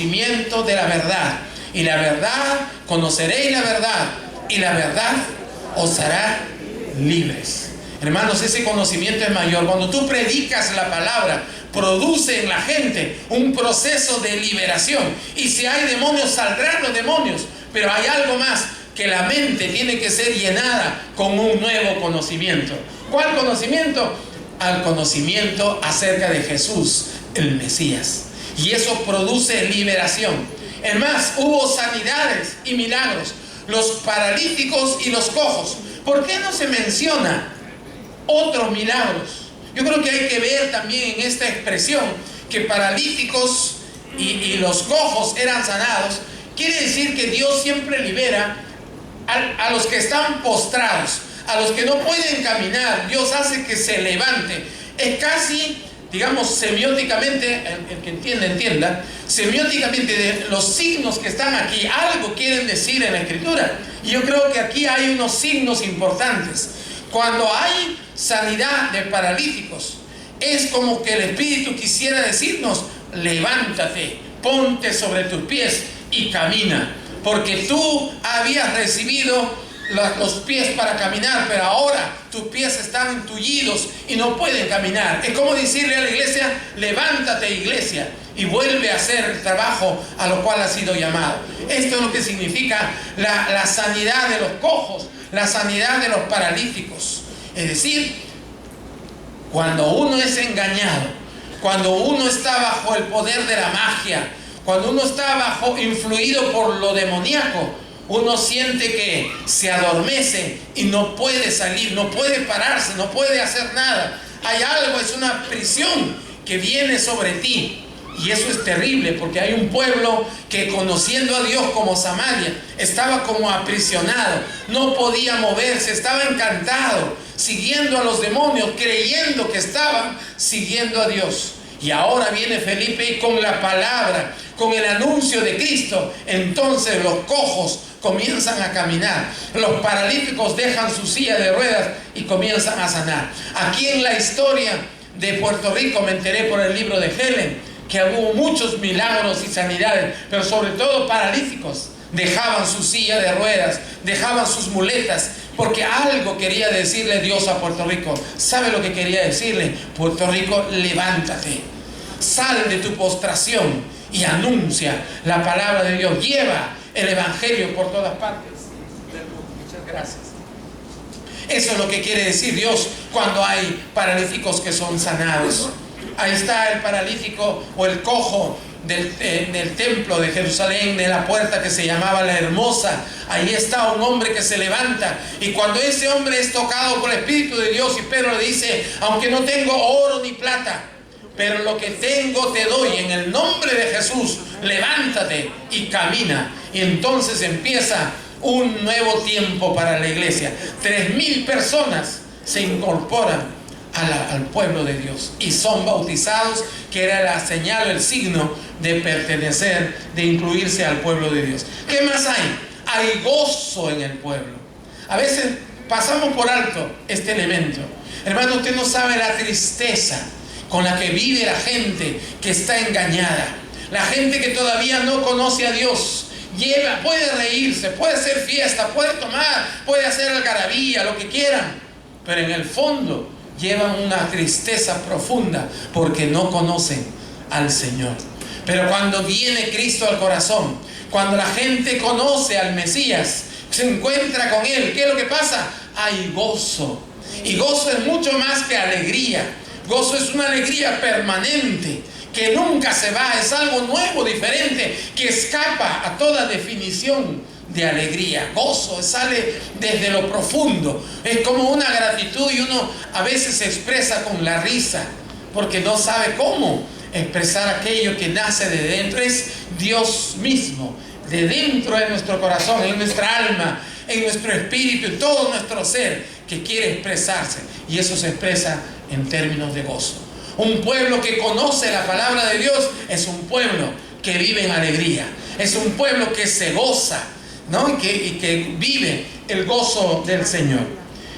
conocimiento de la verdad. Y la verdad, conoceréis la verdad, y la verdad os hará libres. Hermanos, ese conocimiento es mayor. Cuando tú predicas la palabra, produce en la gente un proceso de liberación. Y si hay demonios, saldrán los demonios. Pero hay algo más, que la mente tiene que ser llenada con un nuevo conocimiento. ¿Cuál conocimiento? Al conocimiento acerca de Jesús, el Mesías. Y eso produce liberación. Es más, hubo sanidades y milagros. Los paralíticos y los cojos. ¿Por qué no se menciona otros milagros? Yo creo que hay que ver también en esta expresión que paralíticos y los cojos eran sanados. Quiere decir que Dios siempre libera a los que están postrados, a los que no pueden caminar. Dios hace que se levante. Es casi, digamos, semióticamente, el que entienda, semióticamente de los signos que están aquí, algo quieren decir en la Escritura. Y yo creo que aquí hay unos signos importantes. Cuando hay sanidad de paralíticos, es como que el Espíritu quisiera decirnos: levántate, ponte sobre tus pies y camina, porque tú habías recibido los pies para caminar, pero ahora tus pies están entullidos y no pueden caminar. Es como decirle a la iglesia: levántate, iglesia, y vuelve a hacer el trabajo a lo cual has sido llamado. Esto es lo que significa la sanidad de los cojos, la sanidad de los paralíticos. Es decir, cuando uno es engañado, cuando uno está bajo el poder de la magia, cuando uno está influido por lo demoníaco, uno siente que se adormece y no puede salir, no puede pararse, no puede hacer nada. Hay algo, es una prisión que viene sobre ti. Y eso es terrible, porque hay un pueblo que, conociendo a Dios como Samaria, estaba como aprisionado, no podía moverse, estaba encantado, siguiendo a los demonios, creyendo que estaban siguiendo a Dios. Y ahora viene Felipe y con la palabra, con el anuncio de Cristo, entonces los cojos comienzan a caminar, los paralíticos dejan su silla de ruedas y comienzan a sanar. Aquí en la historia de Puerto Rico me enteré por el libro de Helen que hubo muchos milagros y sanidades, pero sobre todo paralíticos dejaban su silla de ruedas, dejaban sus muletas, porque algo quería decirle Dios a Puerto Rico. ¿Sabe lo que quería decirle? Puerto Rico, levántate, sal de tu postración y anuncia la palabra de Dios, lleva el evangelio por todas partes. Muchas gracias. Eso es lo que quiere decir Dios cuando hay paralíticos que son sanados. Ahí está el paralítico o el cojo del templo de Jerusalén, de la puerta que se llamaba La Hermosa. Ahí está un hombre que se levanta, y cuando ese hombre es tocado por el Espíritu de Dios, y Pedro le dice: aunque no tengo oro ni plata, pero lo que tengo te doy, en el nombre de Jesús, levántate y camina. Y entonces empieza un nuevo tiempo para la iglesia. 3,000 personas se incorporan al pueblo de Dios y son bautizados, que era la señal, el signo de pertenecer, de incluirse al pueblo de Dios. ¿Qué más hay? Hay gozo en el pueblo. A veces pasamos por alto este elemento. Hermano, usted no sabe la tristeza con la que vive la gente que está engañada, la gente que todavía no conoce a Dios. Puede reírse, puede hacer fiesta, puede tomar, puede hacer algarabía, lo que quieran, pero en el fondo llevan una tristeza profunda porque no conocen al Señor. Pero cuando viene Cristo al corazón, cuando la gente conoce al Mesías, se encuentra con Él, ¿qué es lo que pasa? Hay gozo. Y gozo es mucho más que alegría. Gozo es una alegría permanente, que nunca se va, es algo nuevo, diferente, que escapa a toda definición de alegría. Gozo sale desde lo profundo, es como una gratitud, y uno a veces se expresa con la risa porque no sabe cómo expresar aquello que nace de dentro. Es Dios mismo, de dentro de nuestro corazón, en nuestra alma, en nuestro espíritu, en todo nuestro ser, que quiere expresarse, y eso se expresa en términos de gozo. Un pueblo que conoce la palabra de Dios es un pueblo que vive en alegría, es un pueblo que se goza, ¿no? y que vive el gozo del Señor.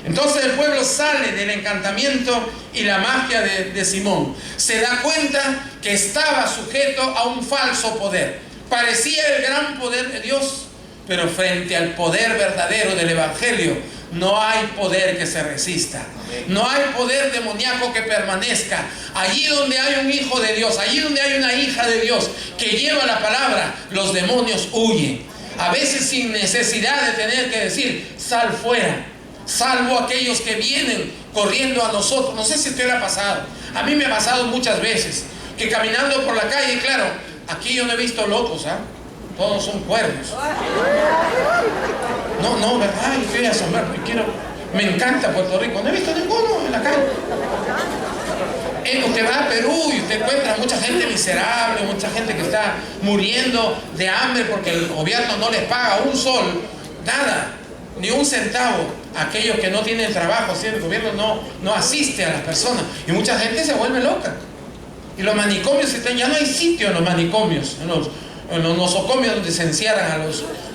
Entonces el pueblo sale del encantamiento y la magia de Simón. Se da cuenta que estaba sujeto a un falso poder. Parecía el gran poder de Dios, pero frente al poder verdadero del Evangelio no hay poder que se resista. No hay poder demoníaco que permanezca. Allí donde hay un hijo de Dios, allí donde hay una hija de Dios que lleva la palabra, los demonios huyen. A veces sin necesidad de tener que decir, sal fuera. Salvo aquellos que vienen corriendo a nosotros. No sé si a usted le ha pasado. A mí me ha pasado muchas veces que caminando por la calle, claro, aquí yo no he visto locos, ¿ah? Todos son cuerdos. No, ¿verdad? Yo estoy asombrado. Me encanta Puerto Rico. No he visto ninguno en la calle. Usted va a Perú y usted encuentra mucha gente miserable, mucha gente que está muriendo de hambre porque el gobierno no les paga un sol, nada, ni un centavo a aquellos que no tienen trabajo, si el gobierno no asiste a las personas. Y mucha gente se vuelve loca. Y los manicomios ya no hay sitio en los manicomios, en los nosocomios donde se encierran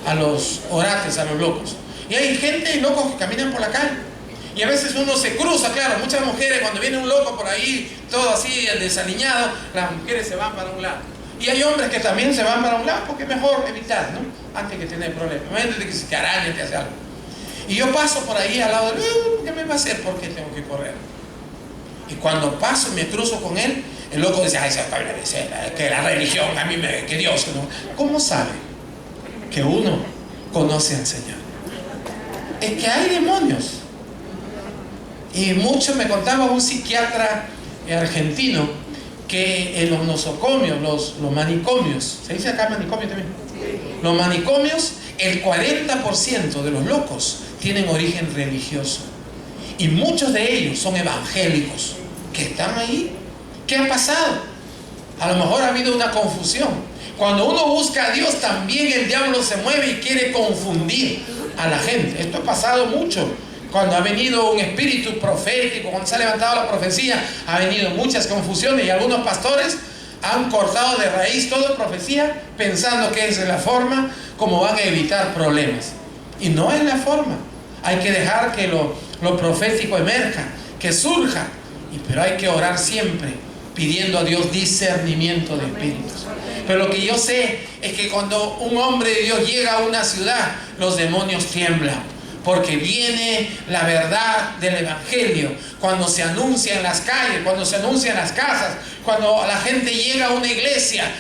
a los orates, a los locos. Y hay gente y locos que caminan por la calle. Y a veces uno se cruza, claro, muchas mujeres cuando viene un loco por ahí, todo así desaliñado, las mujeres se van para un lado. Y hay hombres que también se van para un lado porque es mejor evitar, ¿no? Antes que tener problemas. Imagínate que se te araña, te hace algo. Y yo paso por ahí al lado de él, ¿qué me va a hacer? ¿Por qué tengo que correr? Y cuando paso y me cruzo con él, el loco dice, ay, que la religión, que Dios, ¿no? ¿Cómo sabe que uno conoce al Señor? Es que hay demonios. Y mucho me contaba un psiquiatra argentino que en los nosocomios, los manicomios, ¿se dice acá manicomio también? Los manicomios, el 40% de los locos tienen origen religioso. Y muchos de ellos son evangélicos que están ahí. ¿Qué ha pasado? A lo mejor ha habido una confusión. Cuando uno busca a Dios, también el diablo se mueve y quiere confundir a la gente. Esto ha pasado mucho. Cuando ha venido un espíritu profético, cuando se ha levantado la profecía, ha venido muchas confusiones y algunos pastores han cortado de raíz toda profecía pensando que esa es la forma como van a evitar problemas. Y no es la forma. Hay que dejar que lo profético emerja, que surja. Pero hay que orar siempre pidiendo a Dios discernimiento de espíritus. Pero lo que yo sé es que cuando un hombre de Dios llega a una ciudad, los demonios tiemblan. Porque viene la verdad del Evangelio. Cuando se anuncia en las calles, cuando se anuncia en las casas, cuando la gente llega a una iglesia,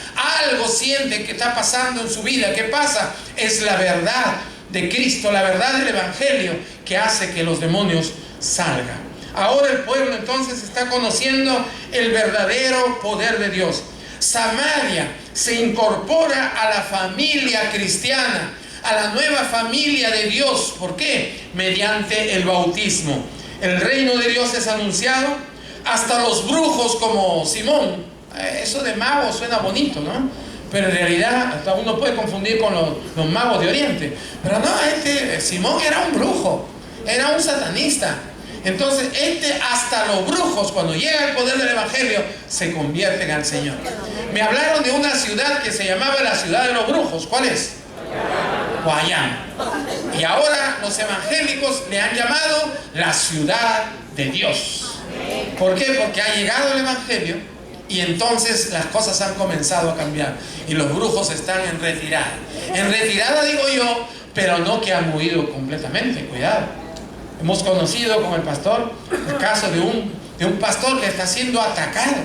algo siente que está pasando en su vida. ¿Qué pasa? Es la verdad de Cristo, la verdad del Evangelio que hace que los demonios salgan. Ahora el pueblo entonces está conociendo el verdadero poder de Dios. Samaria se incorpora a la familia cristiana, a la nueva familia de Dios. ¿Por qué? Mediante el bautismo. El reino de Dios es anunciado. Hasta los brujos como Simón. Eso de mago suena bonito, ¿no? Pero en realidad hasta uno puede confundir con los magos de Oriente. Pero no, Simón era un brujo, era un satanista. Entonces hasta los brujos, cuando llega el poder del Evangelio, se convierten al Señor. Me hablaron de una ciudad que se llamaba la ciudad de los brujos. ¿Cuál es? Guayana. Y ahora los evangélicos le han llamado la ciudad de Dios. ¿Por qué? Porque ha llegado el Evangelio y entonces las cosas han comenzado a cambiar y los brujos están en retirada. En retirada digo yo, pero no que han huido completamente. Cuidado. Hemos conocido con el pastor el caso de un pastor que está siendo atacado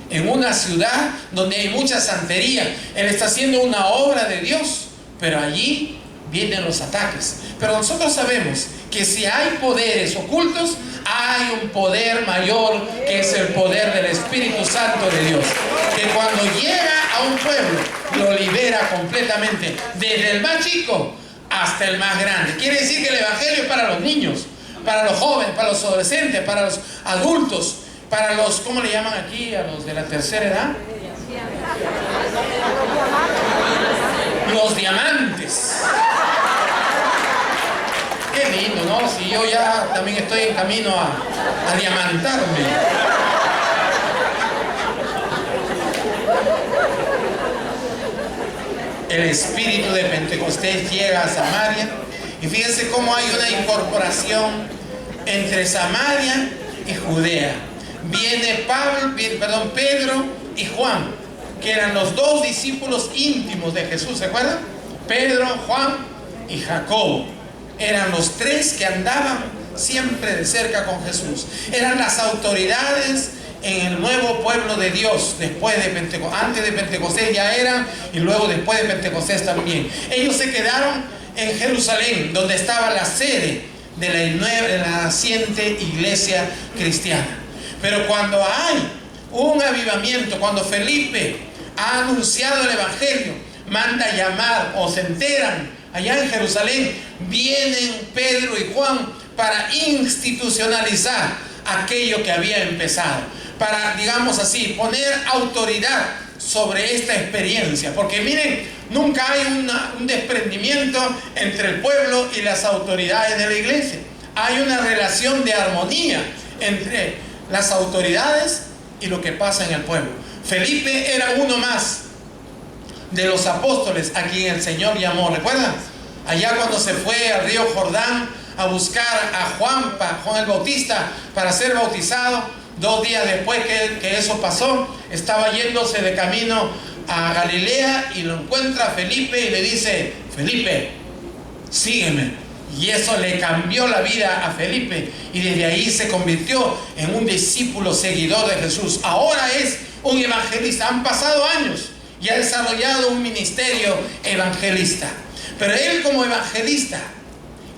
en una ciudad donde hay mucha santería. Él está haciendo una obra de Dios, pero allí vienen los ataques. Pero nosotros sabemos que si hay poderes ocultos, hay un poder mayor que es el poder del Espíritu Santo de Dios, que cuando llega a un pueblo lo libera completamente, desde el más chico hasta el más grande. Quiere decir que el Evangelio es para los niños, para los jóvenes, para los adolescentes, para los adultos, para los, ¿cómo le llaman aquí? A los de la tercera edad. Los diamantes. Qué lindo, ¿no? Si yo ya también estoy en camino a diamantarme. El espíritu de Pentecostés llega a Samaria. Y fíjense cómo hay una incorporación entre Samaria y Judea. Viene Pedro y Juan. que eran los dos discípulos íntimos de Jesús, ¿se acuerdan? Pedro, Juan y Jacobo. Eran los tres que andaban siempre de cerca con Jesús. Eran las autoridades en el nuevo pueblo de Dios, después de Pentecostés. Antes de Pentecostés ya eran, y luego después de Pentecostés también. Ellos se quedaron en Jerusalén, donde estaba la sede de la naciente iglesia cristiana. Pero cuando hay un avivamiento, cuando Felipe ha anunciado el evangelio, manda llamar, o se enteran allá en Jerusalén, vienen Pedro y Juan para institucionalizar aquello que había empezado, para, digamos así, poner autoridad sobre esta experiencia. Porque miren, nunca hay un desprendimiento entre el pueblo y las autoridades de la iglesia. Hay una relación de armonía entre las autoridades y lo que pasa en el pueblo. Felipe era uno más de los apóstoles a quien el Señor llamó. ¿Recuerdan? Allá cuando se fue al río Jordán a buscar a Juan el Bautista para ser bautizado, 2 días después que eso pasó, estaba yéndose de camino a Galilea y lo encuentra Felipe y le dice: Felipe, sígueme. Y eso le cambió la vida a Felipe, y desde ahí se convirtió en un discípulo seguidor de Jesús. Ahora es un evangelista. Han pasado años y ha desarrollado un ministerio evangelista. Pero él, como evangelista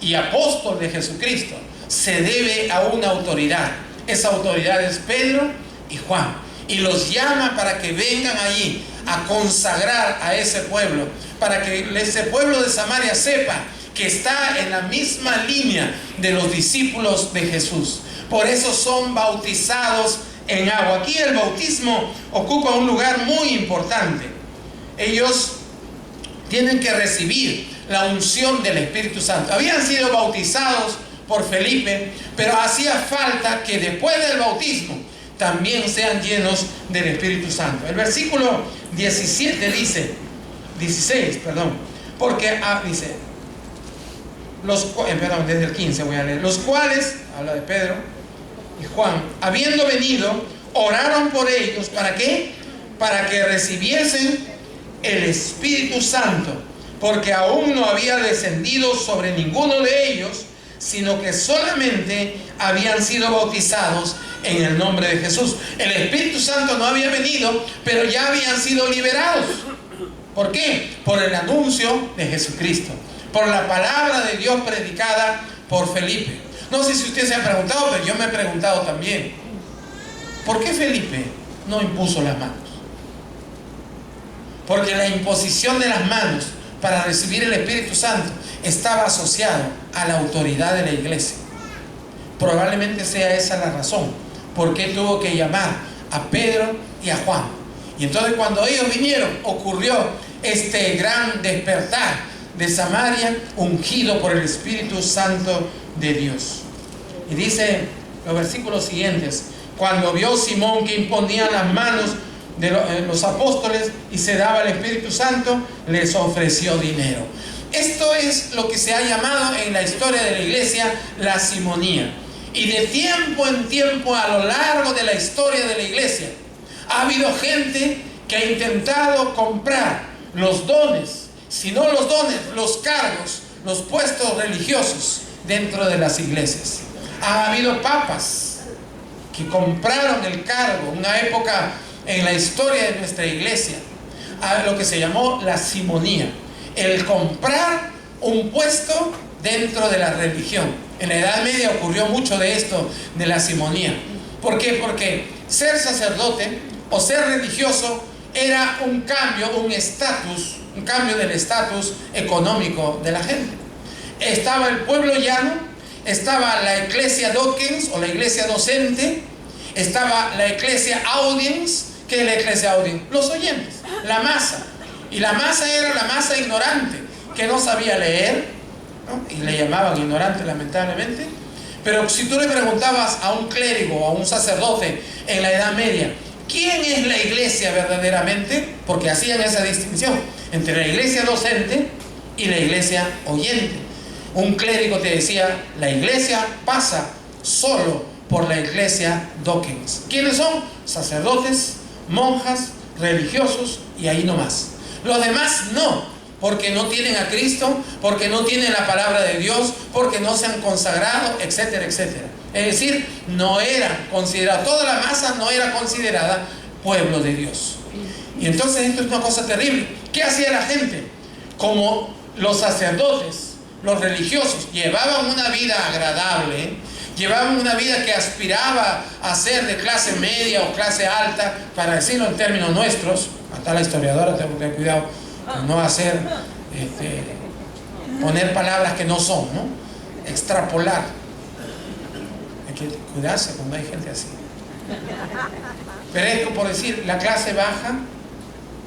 y apóstol de Jesucristo, se debe a una autoridad. Esa autoridad es Pedro y Juan, y los llama para que vengan allí a consagrar a ese pueblo, para que ese pueblo de Samaria sepa que está en la misma línea de los discípulos de Jesús. Por eso son bautizados en agua. Aquí el bautismo ocupa un lugar muy importante. Ellos tienen que recibir la unción del Espíritu Santo. Habían sido bautizados por Felipe, pero hacía falta que después del bautismo también sean llenos del Espíritu Santo. El versículo 16 dice, porque dice, desde el 15 voy a leer, los cuales, habla de Pedro y Juan, habiendo venido, oraron por ellos. ¿Para qué? Para que recibiesen el Espíritu Santo, porque aún no había descendido sobre ninguno de ellos, sino que solamente habían sido bautizados en el nombre de Jesús. El Espíritu Santo no había venido, pero ya habían sido liberados. ¿Por qué? Por el anuncio de Jesucristo, por la palabra de Dios predicada por Felipe. No sé si usted se ha preguntado, pero yo me he preguntado también, ¿por qué Felipe no impuso las manos? Porque la imposición de las manos para recibir el Espíritu Santo estaba asociado a la autoridad de la iglesia. Probablemente sea esa la razón por qué tuvo que llamar a Pedro y a Juan. Y entonces cuando ellos vinieron, ocurrió este gran despertar de Samaria, ungido por el Espíritu Santo de Dios. Y dice los versículos siguientes: cuando vio Simón que imponían las manos de los apóstoles y se daba el Espíritu Santo, les ofreció dinero. Esto es lo que se ha llamado en la historia de la iglesia la simonía. Y de tiempo en tiempo, a lo largo de la historia de la iglesia, ha habido gente que ha intentado comprar los dones, si no los dones, los cargos, los puestos religiosos dentro de las iglesias. Ha habido papas que compraron el cargo, una época en la historia de nuestra iglesia, a lo que se llamó la simonía, el comprar un puesto dentro de la religión. En la Edad Media ocurrió mucho de esto, de la simonía. ¿Por qué? Porque ser sacerdote o ser religioso era un cambio, un estatus, un cambio del estatus económico de la gente. Estaba el pueblo llano, estaba la iglesia docens o la iglesia docente, estaba la iglesia audiens. ¿Qué es la iglesia audiens? Los oyentes, la masa. Y la masa era la masa ignorante, que no sabía leer, ¿no? Y le llamaban ignorante, lamentablemente. Pero si tú le preguntabas a un clérigo o a un sacerdote en la Edad Media, ¿quién es la iglesia verdaderamente? Porque hacían esa distinción entre la iglesia docente y la iglesia oyente. Un clérigo te decía: la iglesia pasa solo por la iglesia docens. ¿Quiénes son? Sacerdotes, monjas, religiosos y ahí nomás. Los demás no, porque no tienen a Cristo, porque no tienen la palabra de Dios, porque no se han consagrado, etcétera, etcétera. Es decir, no era considerada, toda la masa no era considerada pueblo de Dios. Y entonces esto es una cosa terrible. ¿Qué hacía la gente? Como los sacerdotes, los religiosos, llevaban una vida agradable, llevaban una vida que aspiraba a ser de clase media o clase alta, para decirlo en términos nuestros. Hasta la historiadora tengo que tener cuidado con no hacer, poner palabras que no son, ¿no? Extrapolar. Hay que cuidarse cuando hay gente así. Pero es como por decir, la clase baja,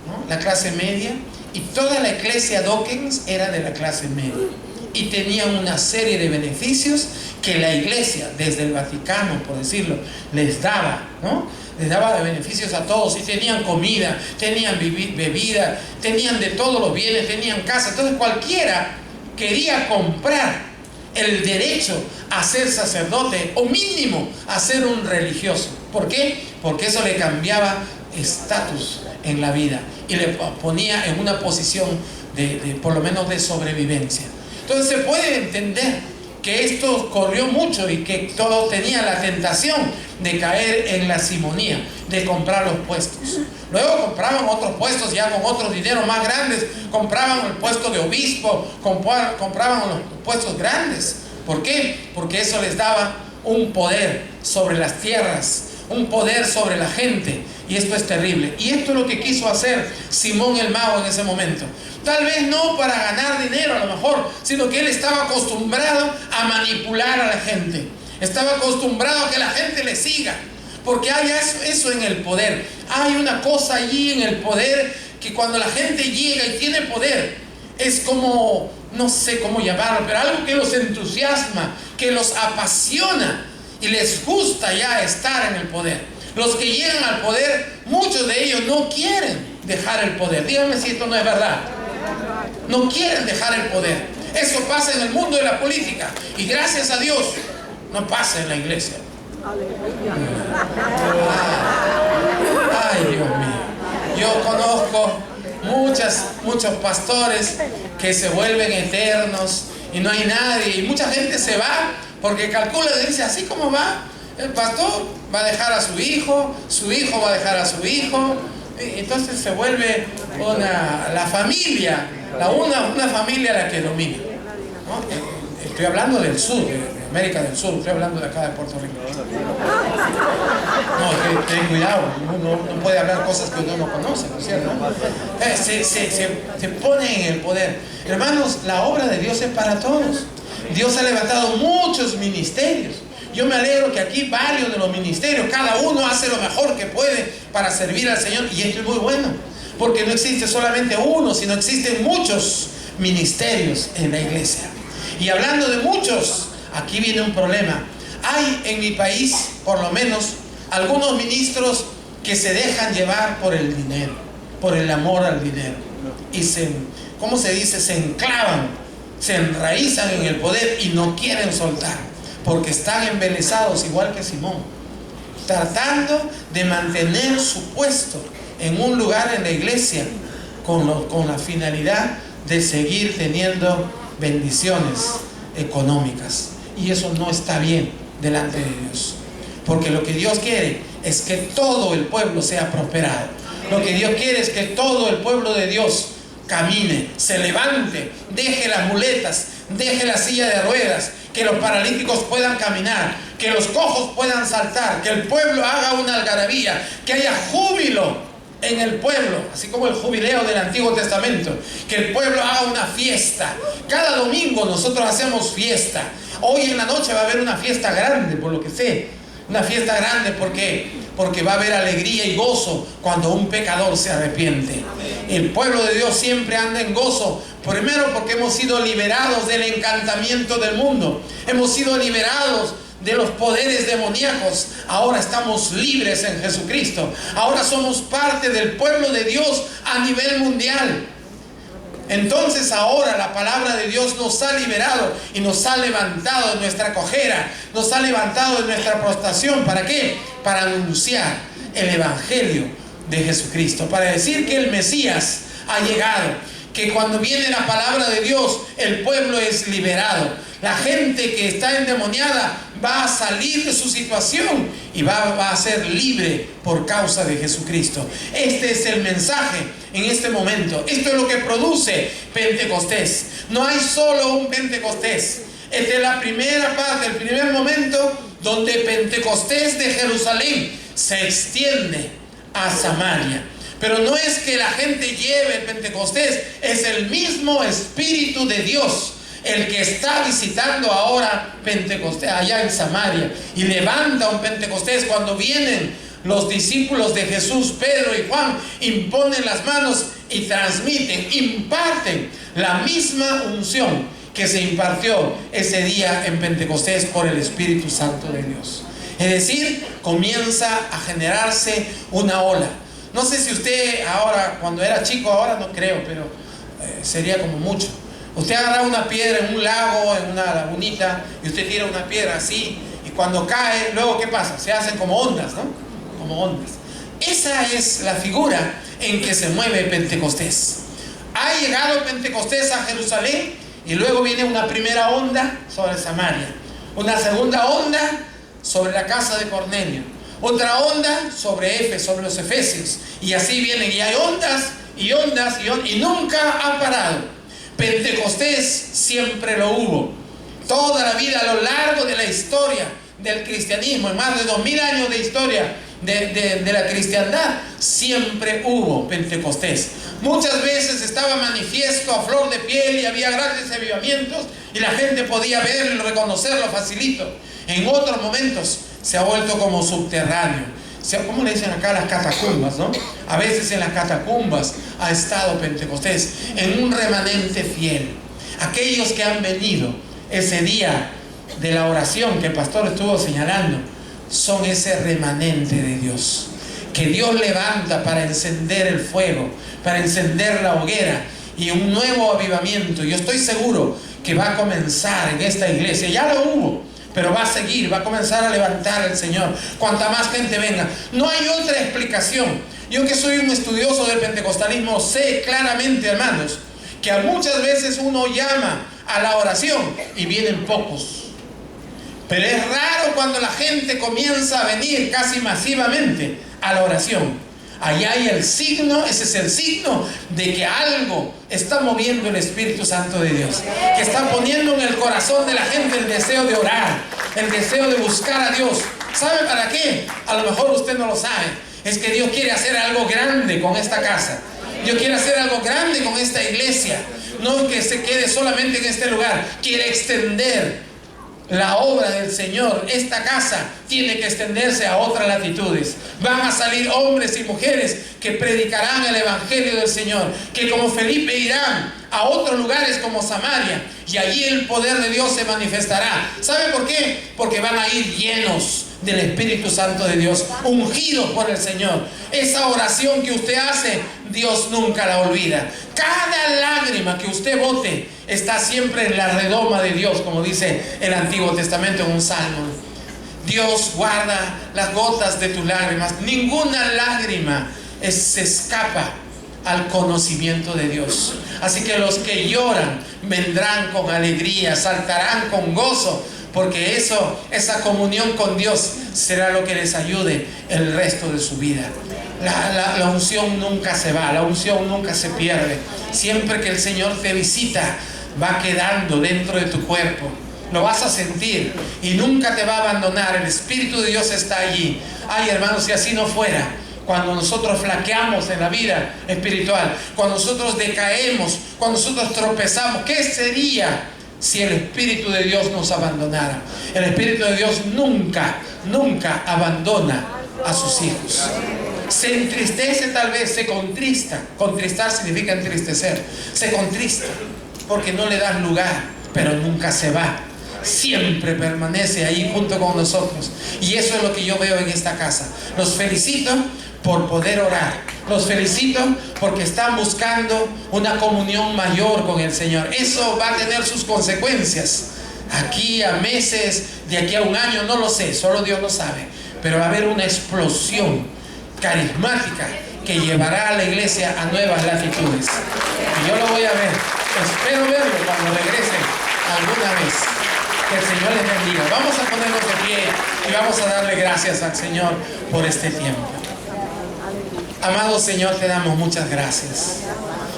¿no? La clase media, y toda la iglesia Dawkins era de la clase media. Y tenían una serie de beneficios que la iglesia, desde el Vaticano, por decirlo, les daba, ¿no? Les daba beneficios a todos, y tenían comida, tenían bebida, tenían de todos los bienes, tenían casa. Entonces cualquiera quería comprar el derecho a ser sacerdote, o mínimo a ser un religioso. ¿Por qué? Porque eso le cambiaba estatus en la vida y le ponía en una posición de por lo menos de sobrevivencia. Entonces se puede entender que esto corrió mucho y que todos tenían la tentación de caer en la simonía, de comprar los puestos. Luego compraban otros puestos ya con otros dineros más grandes, compraban el puesto de obispo, compraban los puestos grandes. ¿Por qué? Porque eso les daba un poder sobre las tierras, un poder sobre la gente, y esto es terrible. Y esto es lo que quiso hacer Simón el Mago en ese momento. Tal vez no para ganar dinero a lo mejor, sino que él estaba acostumbrado a manipular a la gente. Estaba acostumbrado a que la gente le siga, porque hay eso en el poder. Hay una cosa allí en el poder que cuando la gente llega y tiene poder, es como, no sé cómo llamarlo, pero algo que los entusiasma, que los apasiona y les gusta ya estar en el poder. Los que llegan al poder, muchos de ellos no quieren dejar el poder. Díganme si esto no es verdad. No quieren dejar el poder. Eso pasa en el mundo de la política, y gracias a Dios no pasa en la iglesia. Ay, Dios mío. Yo conozco muchos pastores que se vuelven eternos y no hay nadie, y mucha gente se va porque calcula y dice, así como va el pastor, va a dejar a su hijo va a dejar a su hijo, y entonces se vuelve la familia, una familia la que domina, ¿no? Estoy hablando del sur, de América del Sur, estoy hablando de acá de Puerto Rico. No, ten cuidado, no puede hablar cosas que uno no conoce, ¿no es cierto? Se pone en el poder. Hermanos, la obra de Dios es para todos. Dios ha levantado muchos ministerios. Yo me alegro que aquí varios de los ministerios, cada uno hace lo mejor que puede para servir al Señor, y esto es muy bueno, porque no existe solamente uno, sino existen muchos ministerios en la iglesia. Y hablando de muchos, aquí viene un problema. Hay en mi país, por lo menos, algunos ministros que se dejan llevar por el dinero, por el amor al dinero. Y ¿cómo se dice? Se enclavan, se enraizan en el poder y no quieren soltar, porque están embelesados igual que Simón, tratando de mantener su puesto en un lugar en la iglesia con la finalidad de seguir teniendo bendiciones económicas. Y eso no está bien delante de Dios, porque lo que Dios quiere es que todo el pueblo sea prosperado. Lo que Dios quiere es que todo el pueblo de Dios camine, se levante, deje las muletas, deje la silla de ruedas, que los paralíticos puedan caminar, que los cojos puedan saltar, que el pueblo haga una algarabía, que haya júbilo en el pueblo, así como el jubileo del Antiguo Testamento, que el pueblo haga una fiesta. Cada domingo nosotros hacemos fiesta. Hoy en la noche va a haber una fiesta grande, por lo que sé, una fiesta grande porque va a haber alegría y gozo cuando un pecador se arrepiente. El pueblo de Dios siempre anda en gozo, primero porque hemos sido liberados del encantamiento del mundo, hemos sido liberados de los poderes demoníacos. Ahora estamos libres en Jesucristo. Ahora somos parte del pueblo de Dios a nivel mundial. Entonces ahora la palabra de Dios nos ha liberado y nos ha levantado de nuestra cojera, nos ha levantado de nuestra prostración. ¿Para qué? Para anunciar el evangelio de Jesucristo, para decir que el Mesías ha llegado, que cuando viene la palabra de Dios, el pueblo es liberado. La gente que está endemoniada va a salir de su situación y va a ser libre por causa de Jesucristo. Este es el mensaje en este momento. Esto es lo que produce Pentecostés. No hay solo un Pentecostés. Esta es la primera parte, el primer momento donde Pentecostés de Jerusalén se extiende a Samaria. Pero no es que la gente lleve el Pentecostés, es el mismo Espíritu de Dios el que está visitando ahora Pentecostés allá en Samaria, y levanta un Pentecostés cuando vienen los discípulos de Jesús, Pedro y Juan, imponen las manos y transmiten, imparten la misma unción que se impartió ese día en Pentecostés por el Espíritu Santo de Dios. Es decir, comienza a generarse una ola. No sé si usted ahora, cuando era chico, ahora no creo, pero sería como mucho. Usted agarra una piedra en un lago, en una lagunita, y usted tira una piedra así, y cuando cae, luego ¿qué pasa? Se hacen como ondas, ¿no? Como ondas. Esa es la figura en que se mueve Pentecostés. Ha llegado Pentecostés a Jerusalén, y luego viene una primera onda sobre Samaria, una segunda onda sobre la casa de Cornelio, otra onda sobre Éfeso, sobre los efesios, y así vienen, y hay ondas y ondas y ondas, y nunca ha parado. Pentecostés siempre lo hubo, toda la vida, a lo largo de la historia del cristianismo, en más de 2000 años de historia de la cristiandad, siempre hubo Pentecostés. Muchas veces estaba manifiesto a flor de piel y había grandes avivamientos y la gente podía verlo y reconocerlo facilito. En otros momentos se ha vuelto como subterráneo. ¿Cómo le dicen acá? Las catacumbas, ¿no? A veces en las catacumbas ha estado Pentecostés, en un remanente fiel. Aquellos que han venido ese día de la oración que el pastor estuvo señalando, son ese remanente de Dios, que Dios levanta para encender el fuego, para encender la hoguera y un nuevo avivamiento. Yo estoy seguro que va a comenzar en esta iglesia, ya lo hubo, pero va a seguir, va a comenzar a levantar el Señor. Cuanta más gente venga. No hay otra explicación. Yo, que soy un estudioso del pentecostalismo, sé claramente, hermanos, que muchas veces uno llama a la oración y vienen pocos. Pero es raro cuando la gente comienza a venir casi masivamente a la oración. Allá hay el signo, ese es el signo de que algo está moviendo el Espíritu Santo de Dios, que está poniendo en el corazón de la gente el deseo de orar, el deseo de buscar a Dios. ¿Sabe para qué? A lo mejor usted no lo sabe. Es que Dios quiere hacer algo grande con esta casa. Dios quiere hacer algo grande con esta iglesia. No que se quede solamente en este lugar. Quiere extender la obra del Señor. Esta casa tiene que extenderse a otras latitudes. Van a salir hombres y mujeres que predicarán el Evangelio del Señor, que como Felipe irán a otros lugares como Samaria, y allí el poder de Dios se manifestará. ¿Sabe por qué? Porque van a ir llenos del Espíritu Santo de Dios, ungidos por el Señor. Esa oración que usted hace, Dios nunca la olvida. Cada lágrima que usted bote está siempre en la redoma de Dios, como dice el Antiguo Testamento en un salmo. Dios guarda las gotas de tus lágrimas. Ninguna lágrima se escapa al conocimiento de Dios. Así que los que lloran vendrán con alegría, saltarán con gozo, porque esa comunión con Dios será lo que les ayude el resto de su vida. La unción nunca se va, la unción nunca se pierde. Siempre que el Señor te visita, va quedando dentro de tu cuerpo. Lo vas a sentir y nunca te va a abandonar. El Espíritu de Dios está allí. Ay, hermanos, si así no fuera, cuando nosotros flaqueamos en la vida espiritual, cuando nosotros decaemos, cuando nosotros tropezamos, ¿qué sería si el Espíritu de Dios nos abandonara? El Espíritu de Dios nunca abandona a sus hijos. Se entristece, tal vez se contrista. Contristar significa entristecer. Se contrista porque no le das lugar, pero nunca se va. Siempre permanece ahí junto con nosotros. Y eso es lo que yo veo en esta casa. Los felicito por poder orar. Los felicito porque están buscando una comunión mayor con el Señor. Eso va a tener sus consecuencias. Aquí a meses, de aquí a un año, no lo sé, solo Dios lo sabe. Pero va a haber una explosión carismática que llevará a la iglesia a nuevas latitudes. Y yo lo voy a ver. Espero verlo cuando regrese alguna vez. Que el Señor les bendiga. Vamos a ponernos de pie y vamos a darle gracias al Señor por este tiempo. Amado Señor, te damos muchas gracias.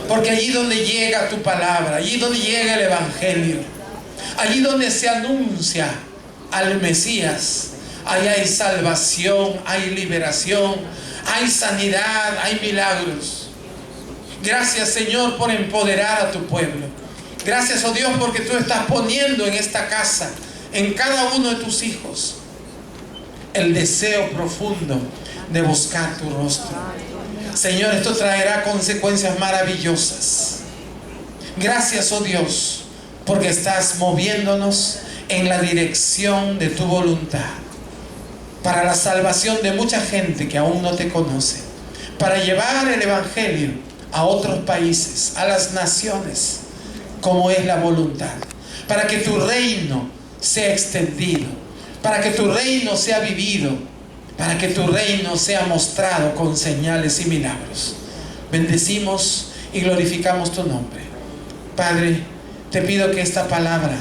Porque allí donde llega tu palabra, allí donde llega el Evangelio, allí donde se anuncia al Mesías, ahí hay salvación, hay liberación, hay sanidad, hay milagros. Gracias, Señor, por empoderar a tu pueblo. Gracias, oh Dios, porque tú estás poniendo en esta casa, en cada uno de tus hijos, el deseo profundo de buscar tu rostro. Señor, esto traerá consecuencias maravillosas. Gracias, oh Dios, porque estás moviéndonos en la dirección de tu voluntad, para la salvación de mucha gente que aún no te conoce, para llevar el Evangelio a otros países, a las naciones, como es la voluntad, para que tu reino sea extendido, para que tu reino sea vivido, para que tu reino sea mostrado con señales y milagros. Bendecimos y glorificamos tu nombre. Padre, te pido que esta palabra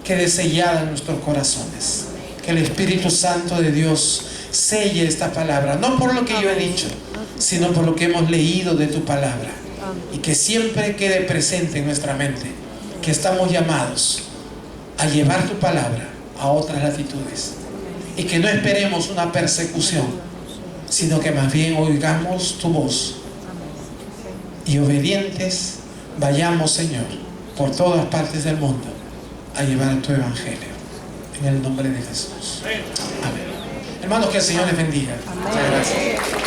quede sellada en nuestros corazones, que el Espíritu Santo de Dios selle esta palabra, no por lo que yo he dicho, sino por lo que hemos leído de tu palabra, y que siempre quede presente en nuestra mente que estamos llamados a llevar tu palabra a otras latitudes, y que no esperemos una persecución, sino que más bien oigamos tu voz y obedientes vayamos, Señor, por todas partes del mundo a llevar tu Evangelio, en el nombre de Jesús. Amén. Hermanos, que el Señor les bendiga. Muchas gracias.